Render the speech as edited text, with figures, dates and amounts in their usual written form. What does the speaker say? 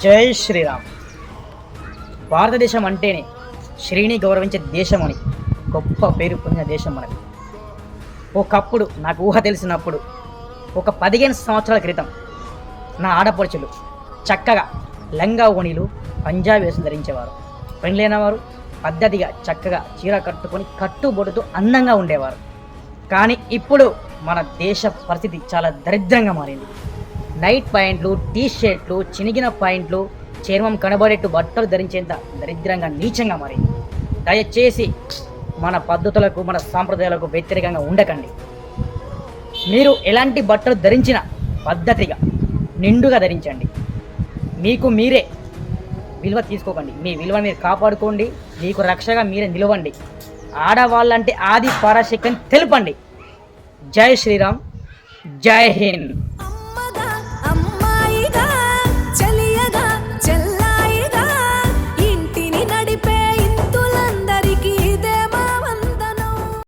జై శ్రీరామ్. భారతదేశం అంటేనే శ్రీని గౌరవించే దేశం అని గొప్ప పేరు పొందిన దేశం మనది. ఒకప్పుడు నాకు ఊహ తెలిసినప్పుడు ఒక 15 సంవత్సరాల క్రితం నా ఆడపడుచులు చక్కగా లంగా ఓణీలు పంజాబీ వేషం ధరించేవారు. పెళ్ళైన వారు పద్ధతిగా చక్కగా చీర కట్టుకొని కట్టుబొడుతూ అందంగా ఉండేవారు. కానీ ఇప్పుడు మన దేశ పరిస్థితి చాలా దరిద్రంగా మారింది. నైట్ ప్యాంట్లు, టీ షర్ట్లు, చినిగిన ప్యాంట్లు, చర్మం కనబడేట్టు బట్టలు ధరించేంత దరిద్రంగా నీచంగా మారింది. దయచేసి మన పద్ధతులకు మన సాంప్రదాయాలకు వ్యతిరేకంగా ఉండకండి. మీరు ఎలాంటి బట్టలు ధరించినా పద్ధతిగా నిండుగా ధరించండి. మీకు మీరే విలువ తీసుకోకండి. మీ విలువ మీరు కాపాడుకోండి. మీకు రక్షగా మీరే నిలవండి. ఆడవాళ్ళంటే ఆది పరాశక్తి అని తెలుపండి. జై శ్రీరామ్, జై హింద్.